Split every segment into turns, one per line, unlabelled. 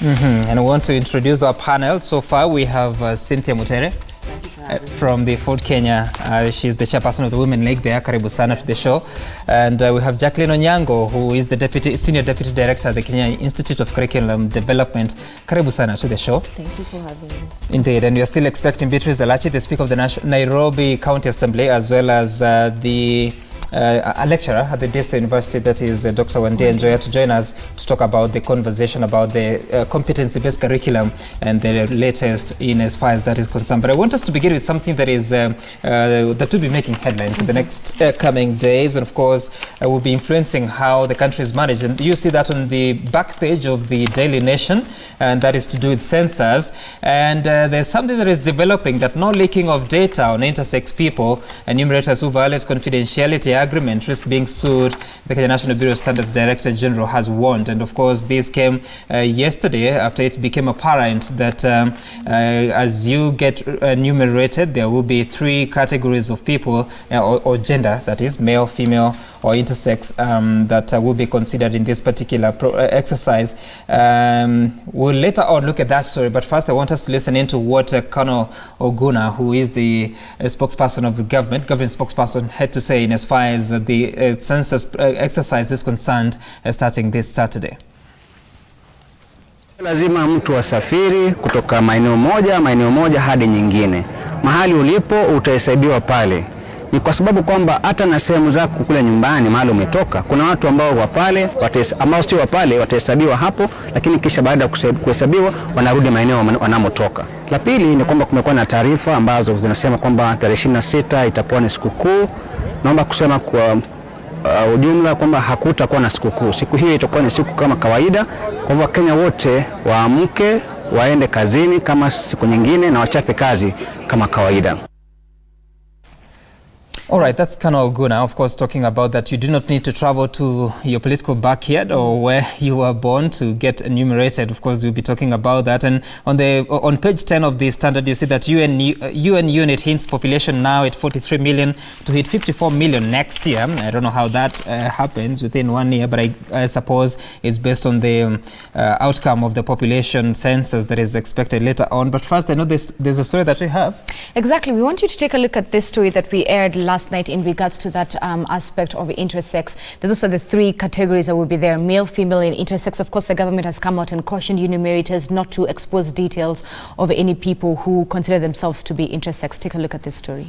And we want to introduce our panel. So far, we have Cynthia Mutere from the Ford Kenya. She's the chairperson of the Women League there. Karibu sana to the show. And we have Jacqueline Onyango, who is the senior deputy director at the Kenya Institute of Curriculum Development. Karibu sana to the show.
Thank you for having me.
Indeed, and we are still expecting Beatrice Alachi, the Speaker of the Nairobi County Assembly, as well as a lecturer at the Daystar University, that is Dr. Wande Njoya, to join us to talk about the conversation about the competency-based curriculum and the latest in as far as that is concerned. But I want us to begin with something that is that will be making headlines in the next coming days, and of course will be influencing how the country is managed. And you see that on the back page of the Daily Nation, and that is to do with Census. And there's something that is developing, that no leaking of data on intersex people, enumerators who violate confidentiality agreement risk being sued. The Kenya National Bureau of Standards Director General has warned, and of course this came yesterday after it became apparent that as you get enumerated, there will be 3 categories of people or gender, that is male, female, or intersex, that will be considered in this particular exercise. We'll later on look at that story, but first I want us to listen into what Colonel Oguna, who is the spokesperson of the government spokesperson, had to say in as far as the census exercise is concerned, starting this Saturday.
Lazima mtu asafiri kutoka maeneo moja hadi nyingine. Mahali ulipo utahesabiwa pale. Ni kwa sababu kwamba hata na sehemu zako kule nyumbani mahali umetoka, kuna watu ambao wa pale ambao sio wa pale watahesabiwa hapo, lakini kisha baada ya kuhesabiwa wanarudi maeneo wanamotoka. La pili ni kwamba kumekuwa na taarifa ambazo zinasema kwamba tarehe 26 itakuwa ni sikukuu. Naomba kusema kwa ujumla kwamba hakutakuwa na sikukuu. Siku hiyo itakuwa ni siku kama kawaida. Kwa hivyo Wakenya wote waamke, waende kazini kama siku nyingine na wachape kazi kama kawaida.
All right, that's Colonel Oguna, of course, talking about that you do not need to travel to your political backyard or where you were born to get enumerated. Of course, we'll be talking about that. And on page 10 of the Standard, you see that UN unit hints population now at 43 million to hit 54 million next year. I don't know how that happens within 1 year, but I suppose it's based on the outcome of the population census that is expected later on. But first, I know there's a story that we have.
Exactly. We want you to take a look at this story that we aired last night in regards to that aspect of intersex. Those are the 3 categories that will be there: male, female, and intersex. Of course, the government has come out and cautioned enumerators not to expose details of any people who consider themselves to be intersex. Take a look at this story.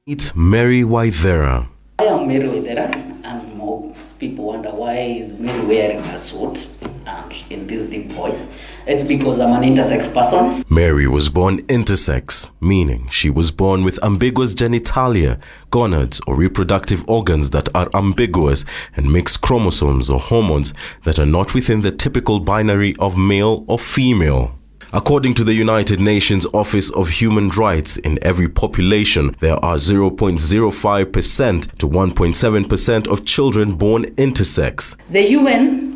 It's Mary Waithera.
I am Mary Waithera, and most people wonder why is Mary wearing a suit and in this deep voice. It's because I'm an intersex person.
Mary was born intersex, meaning she was born with ambiguous genitalia, gonads or reproductive organs that are ambiguous, and mixed chromosomes or hormones that are not within the typical binary of male or female. According to the United Nations Office of Human Rights, in every population, there are 0.05% to 1.7% of children born intersex.
The UN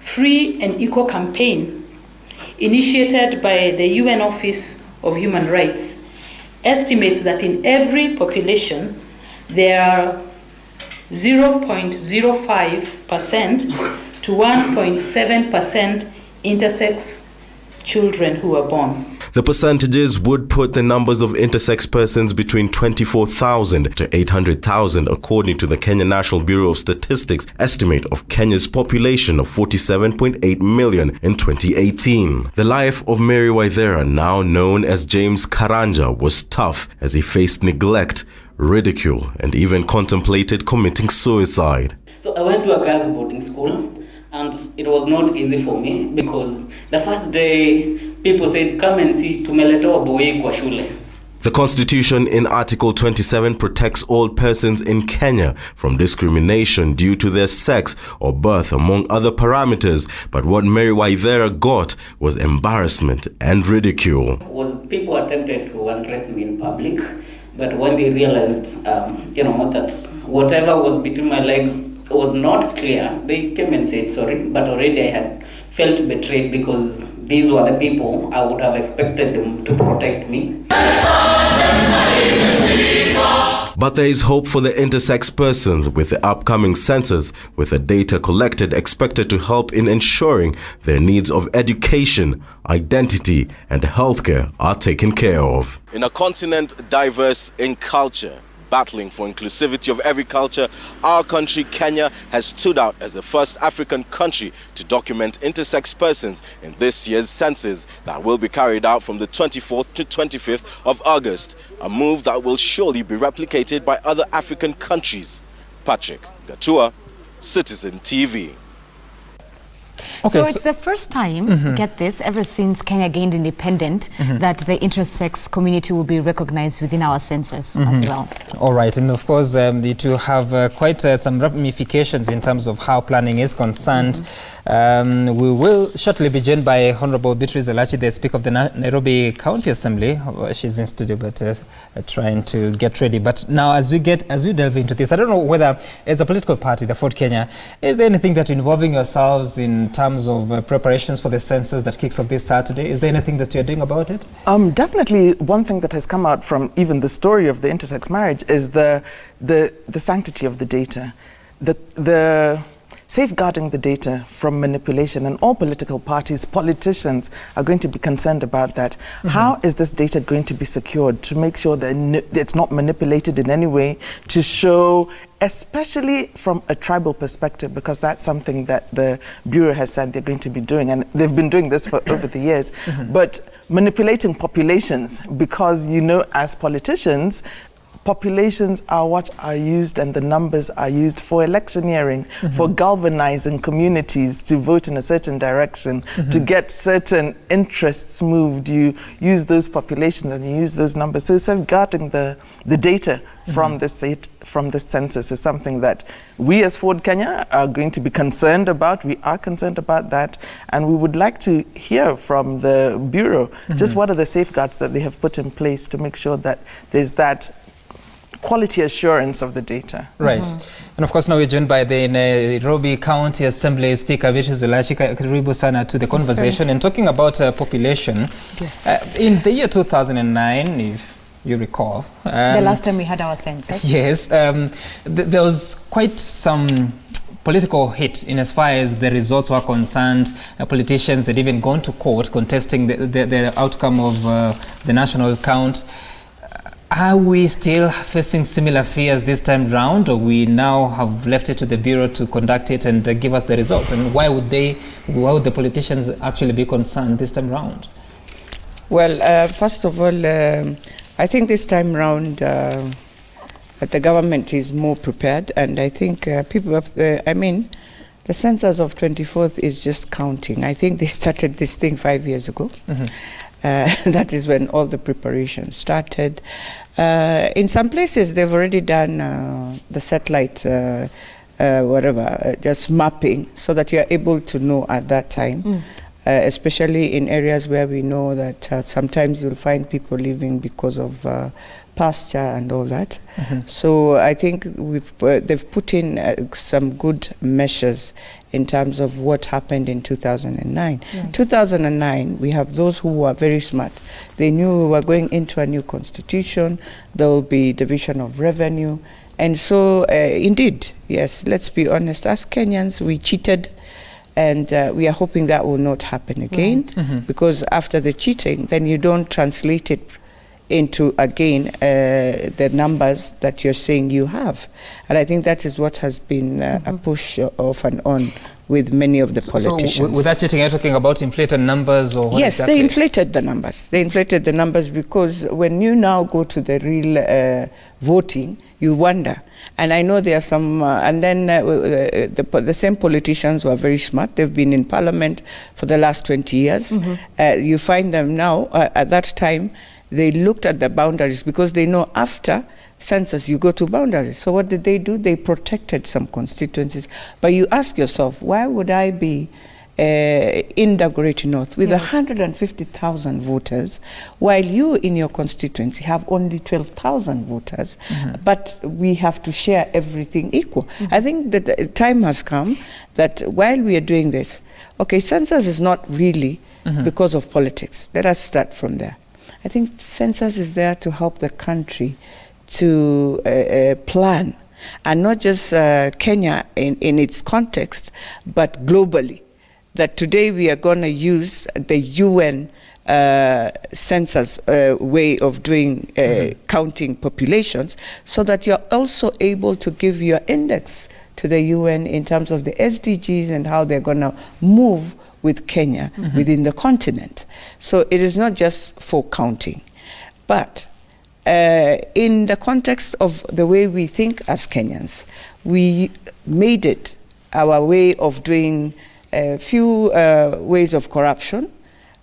Free and Equal campaign, initiated by the UN Office of Human Rights, estimates that in every population there are 0.05% to 1.7% intersex children who are born.
The percentages would put the numbers of intersex persons between 24,000 to 800,000 according to the Kenya National Bureau of Statistics estimate of Kenya's population of 47.8 million in 2018. The life of Mary Waithera, now known as James Karanja, was tough as he faced neglect, ridicule, and even contemplated committing suicide.
So I went to a girls' boarding school, and it was not easy for me because the first day people said, come and see, tumeletewa boy kwa shule.
The Constitution in Article 27 protects all persons in Kenya from discrimination due to their sex or birth, among other parameters. But what Mary Waithera got was embarrassment and ridicule.
People attempted to undress me in public, but when they realized, that whatever was between my leg was not clear, they came and said sorry, but already I had felt betrayed because these were the people I would have expected them to protect me.
But there is hope for the intersex persons with the upcoming census, with the data collected expected to help in ensuring their needs of education, identity, and healthcare are taken care of. In a continent diverse in culture, battling for inclusivity of every culture, our country, Kenya, has stood out as the first African country to document intersex persons in this year's census that will be carried out from the 24th to 25th of August, a move that will surely be replicated by other African countries. Patrick Gatua, Citizen TV.
Okay, so it's the first time, get this, ever since Kenya gained independence, that the intersex community will be recognized within our census as well.
All right, and of course, it will have quite some ramifications in terms of how planning is concerned. We will shortly be joined by Honorable Beatrice Elachi, the Speaker of the Nairobi County Assembly. She's in studio, but trying to get ready. But now, as we delve into this, I don't know whether, as a political party, the Ford Kenya, is there anything that you're involving yourselves in terms of preparations for the census that kicks off this Saturday? Is there anything that you're doing about it?
Definitely, one thing that has come out from even the story of the intersex marriage is the sanctity of the data, the safeguarding the data from manipulation, and all political parties, politicians are going to be concerned about that. How is this data going to be secured to make sure that it's not manipulated in any way to show, especially from a tribal perspective, because that's something that the Bureau has said they're going to be doing, and they've been doing this for over the years. But manipulating populations, because, you know, as politicians, populations are what are used, and the numbers are used for electioneering, for galvanizing communities to vote in a certain direction, to get certain interests moved. You use those populations and you use those numbers. So safeguarding the data from the census is something that we as Ford Kenya are going to be concerned about. We are concerned about that, and we would like to hear from the Bureau just what are the safeguards that they have put in place to make sure that there's that quality assurance of the data.
Right. And of course, now we're joined by the Nairobi County Assembly Speaker, Beatrice Elachi. Karibu sana to the conversation. And talking about population, in the year 2009, if you recall.
The last time we had our census.
Yes. There was quite some political hit in as far as the results were concerned. Politicians had even gone to court contesting the outcome of the national count. Are we still facing similar fears this time round, or we now have left it to the Bureau to conduct it and give us the results? And why would the politicians actually be concerned this time round?
Well, first of all, I think this time round the government is more prepared, and I think people have, the census of 24th is just counting. I think they started this thing 5 years ago. That is when all the preparation started. In some places, they've already done the satellite, just mapping, so that you're able to know at that time, especially in areas where we know that sometimes you'll find people living because of pasture and all that. So I think they've put in some good measures in terms of what happened in 2009. 2009, we have those who were very smart. They knew we were going into a new constitution, there will be division of revenue. And so, indeed, yes, let's be honest, as Kenyans, we cheated, and we are hoping that will not happen again, because after the cheating, then you don't translate it into, again, the numbers that you're saying you have. And I think that is what has been a push off and on with many of the politicians.
So with that cheating, are you talking about inflated numbers, or what
yes,
exactly?
They inflated the numbers. They inflated the numbers because when you now go to the real voting, you wonder. And I know there are some, and then the same politicians who are very smart. They've been in parliament for the last 20 years. You find them now, at that time, they looked at the boundaries, because they know after census you go to boundaries. So what did they do? They protected some constituencies. But you ask yourself, why would I be in Dagoretti North with 150,000 voters, while you in your constituency have only 12,000 voters, but we have to share everything equal? I think that the time has come that while we are doing this, okay, census is not really because of politics. Let us start from there. I think census is there to help the country to plan, and not just Kenya in its context, but globally. That today we are going to use the UN census way of doing counting populations, so that you're also able to give your index to the UN in terms of the SDGs and how they're going to move with Kenya within the continent. So it is not just for counting, but in the context of the way we think as Kenyans, we made it our way of doing a few ways of corruption.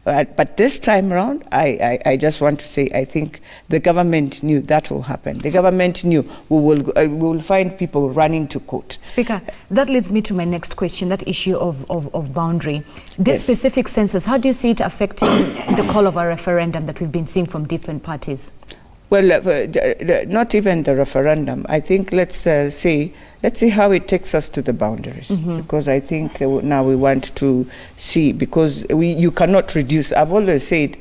But this time around, I just want to say, I think the government knew that will happen. The government knew we will find people running to court.
Speaker, that leads me to my next question, that issue of boundary. This specific census, how do you see it affecting the call of a referendum that we've been seeing from different parties?
Well, not even the referendum. I think let's see how it takes us to the boundaries, because I think now we want to see, because you cannot reduce. I've always said,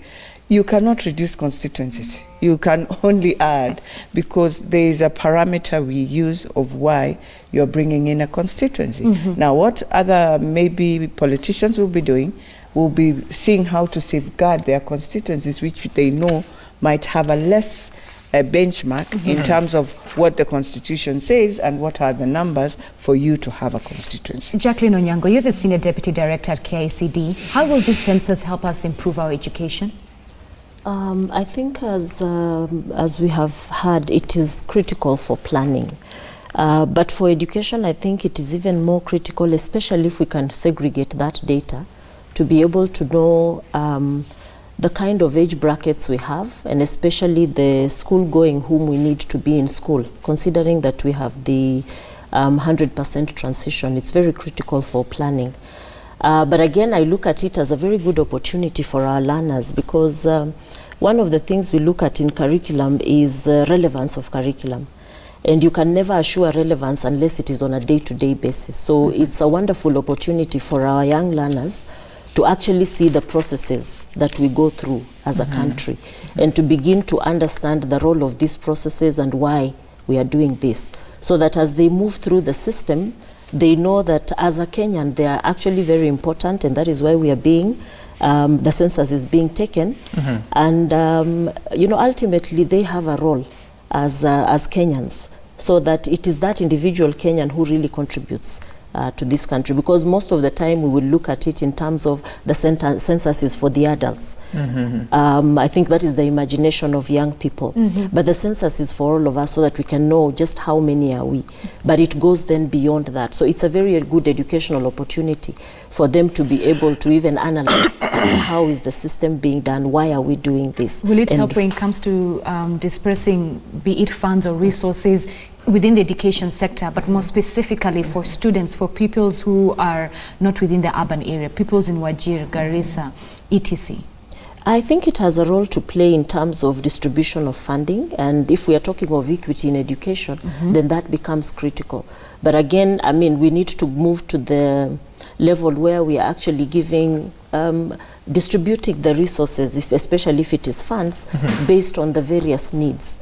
you cannot reduce constituencies. You can only add, because there is a parameter we use of why you're bringing in a constituency. Now, what other maybe politicians will be doing, will be seeing how to safeguard their constituencies, which they know might have a less benchmark in terms of what the Constitution says and what are the numbers for you to have a constituency.
Jacqueline Onyango, you're the Senior Deputy Director at KICD. How will this census help us improve our education?
I think as we have heard, it is critical for planning. But for education, I think it is even more critical, especially if we can segregate that data, to be able to know the kind of age brackets we have, and especially the school going whom we need to be in school, considering that we have the 100% transition. It's very critical for planning. But again, I look at it as a very good opportunity for our learners, because one of the things we look at in curriculum is relevance of curriculum. And you can never assure relevance unless it is on a day-to-day basis. So it's a wonderful opportunity for our young learners to actually see the processes that we go through as a country, and to begin to understand the role of these processes and why we are doing this, so that as they move through the system, they know that as a Kenyan, they are actually very important, and that is why we are being, the census is being taken. And, you know, ultimately they have a role as Kenyans, so that it is that individual Kenyan who really contributes to this country, because most of the time we will look at it in terms of the census is for the adults. I think that is the imagination of young people. But the census is for all of us, so that we can know just how many are we. But it goes then beyond that. So it's a very good educational opportunity for them to be able to even analyze how is the system being done, why are we doing this.
Will it help when it comes to dispersing, be it funds or resources, within the education sector, but more specifically for students, for pupils who are not within the urban area, pupils in Wajir, Garissa, etc.?
I think it has a role to play in terms of distribution of funding, and if we are talking of equity in education, then that becomes critical. But again, I mean, we need to move to the level where we are actually giving, distributing the resources, especially if it is funds, based on the various needs,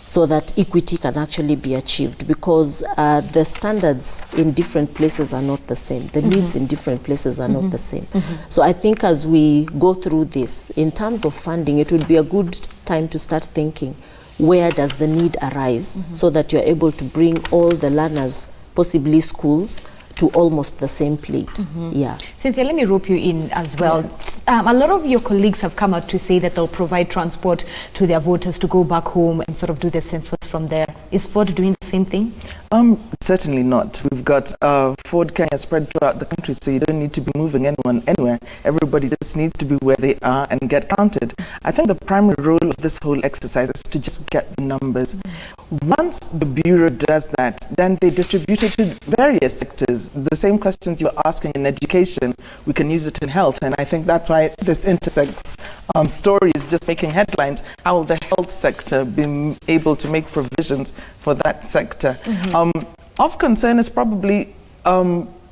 so that equity can actually be achieved, because the standards in different places are not the same. The needs in different places are not the same. So I think as we go through this, in terms of funding, it would be a good time to start thinking, where does the need arise, so that you're able to bring all the learners, possibly schools, to almost the same plate. Yeah.
Cynthia, let me rope you in as well. A lot of your colleagues have come out to say that they'll provide transport to their voters to go back home and sort of do the census from there. Is Ford doing the same thing?
Certainly not. We've got Ford Kenya spread throughout the country, so you don't need to be moving anyone anywhere. Everybody just needs to be where they are and get counted. I think the primary role of this whole exercise is to just get the numbers. Once the Bureau does that, then they distribute it to various sectors. The same questions you're asking in education, we can use it in health, and I think that's why this Intersex story is just making headlines. How will the health sector be able to make provisions for that sector? Of concern is probably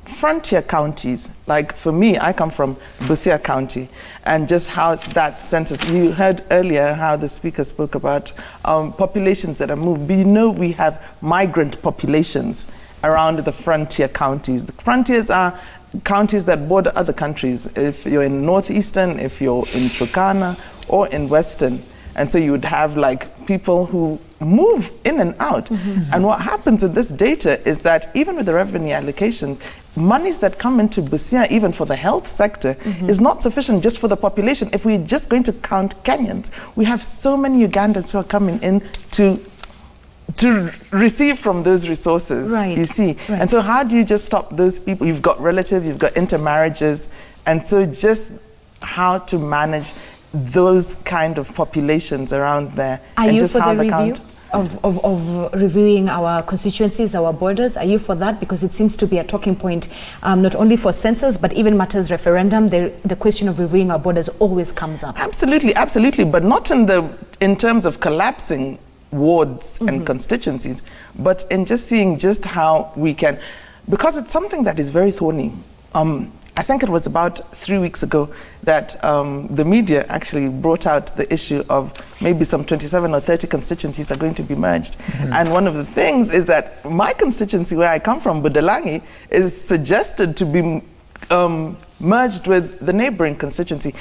frontier counties, like for me, I come from Busia County, and just how that census, you heard earlier how the speaker spoke about populations that are moved. But we have migrant populations around the frontier counties. The frontiers are counties that border other countries. If you're in northeastern, if you're in Turkana, or in western. And so you would have like people who move in and out. And what happens with this data is that even with the revenue allocations, monies that come into Busia, even for the health sector, is not sufficient just for the population. If we're just going to count Kenyans, we have so many Ugandans who are coming in to receive from those resources, you see. And so how do you just stop those people? You've got relatives, you've got intermarriages, and so just how to manage those kind of populations around there.
Are
and
you
just
for
how
the review of reviewing our constituencies, our borders? Are you for that? Because it seems to be a talking point, not only for census, but even matters referendum. The question of reviewing our borders always comes up.
Absolutely, but not in terms of collapsing wards and constituencies, but in just seeing just how we can, because it's something that is very thorny. I think it was about 3 weeks ago that the media actually brought out the issue of maybe some 27 or 30 constituencies are going to be merged. And one of the things is that my constituency where I come from, Budalangi, is suggested to be merged with the neighboring constituency.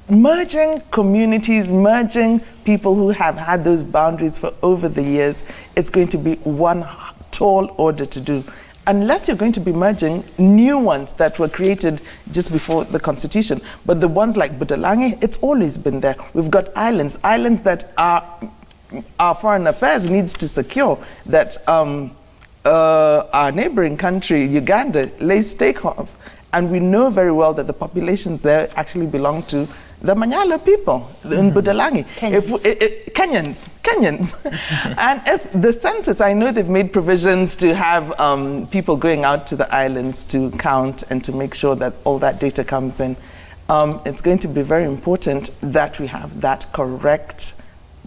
Merging communities, merging people who have had those boundaries for over the years, it's going to be one tall order to do. Unless you're going to be merging new ones that were created just before the Constitution. But the ones like Budalangi, it's always been there. We've got islands that our foreign affairs needs to secure, that our neighboring country, Uganda, lays stake of. And we know very well that the populations there actually belong to the Manyala people in Budalangi. Kenyans. And if the census, I know they've made provisions to have people going out to the islands to count and to make sure that all that data comes in. It's going to be very important that we have that correct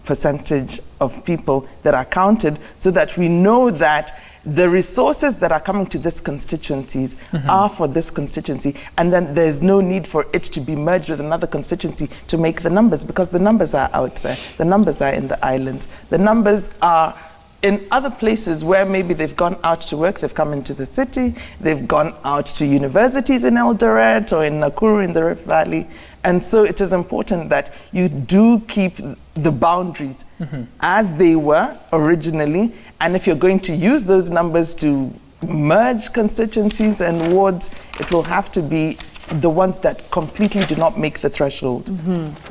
percentage of people that are counted so that we know that the resources that are coming to this constituencies are for this constituency, and then there's no need for it to be merged with another constituency to make the numbers, because the numbers are out there. The numbers are in the islands. The numbers are in other places where maybe they've gone out to work, they've come into the city, they've gone out to universities in Eldoret or in Nakuru in the Rift Valley. And so it is important that you do keep the boundaries as they were originally. And if you're going to use those numbers to merge constituencies and wards, it will have to be the ones that completely do not make the threshold.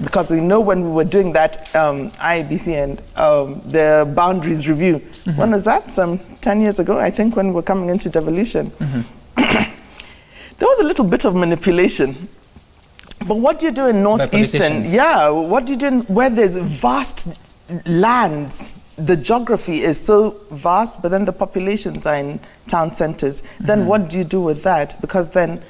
Because we know when we were doing that IEBC and the boundaries review, when was that? Some 10 years ago, I think, when we were coming into devolution. There was a little bit of manipulation. But what do you do in northeastern? Yeah, what do you do where there's vast lands? The geography is so vast, but then the populations are in town centers. Then what do you do with that? Because then,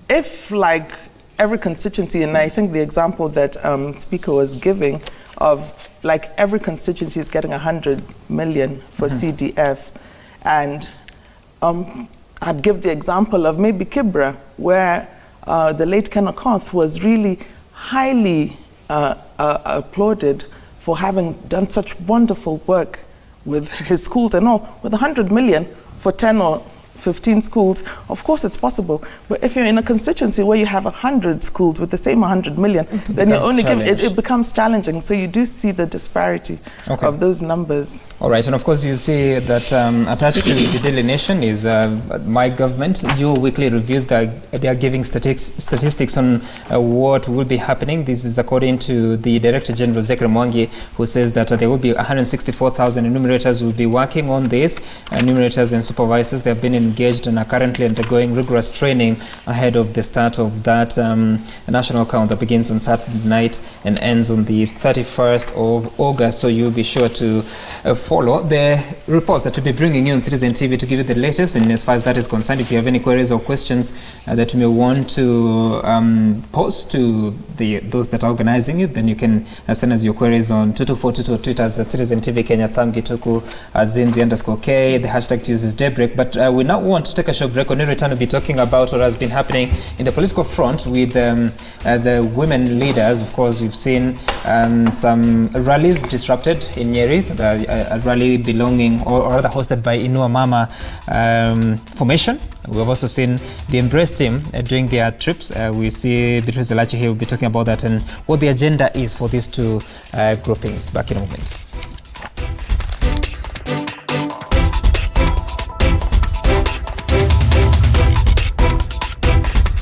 if like every constituency, and I think the example that Speaker was giving of like every constituency is getting 100 million for CDF, and I'd give the example of maybe Kibra, where the late Ken Okoth was really highly applauded for having done such wonderful work with his schools and all. With 100 million for 10 or 15 schools, of course it's possible. But if you're in a constituency where you have 100 schools with the same 100 million, then you're only giving, it becomes challenging. So you do see the disparity of those numbers.
All right, and of course you see that attached to the Daily Nation is my government. Your weekly review, they are giving statistics on what will be happening. This is according to the Director General Zekri Mwangi, who says that there will be 164,000 enumerators will be working on this. Enumerators and supervisors, they have been engaged and are currently undergoing rigorous training ahead of the start of that national count that begins on Saturday night and ends on the 31st of August. So you'll be sure to follow the reports that we'll be bringing you on Citizen TV to give you the latest. And as far as that is concerned, if you have any queries or questions that you may want to pose to those that are organizing it, then you can send us your queries on 2242 or Twitter as Citizen TV Kenya, Tsamgi Tuku, Zinzi_K. The hashtag to use is Daybreak. But we now now want to take a short break. When we return, we'll be talking about what has been happening in the political front with the women leaders. Of course, we've seen some rallies disrupted in Nyeri, a rally belonging or rather hosted by Inua Mama formation. We've also seen the Embrace team doing their trips. We see Beatrice Elachi here will be talking about that and what the agenda is for these two groupings. Back in a moment.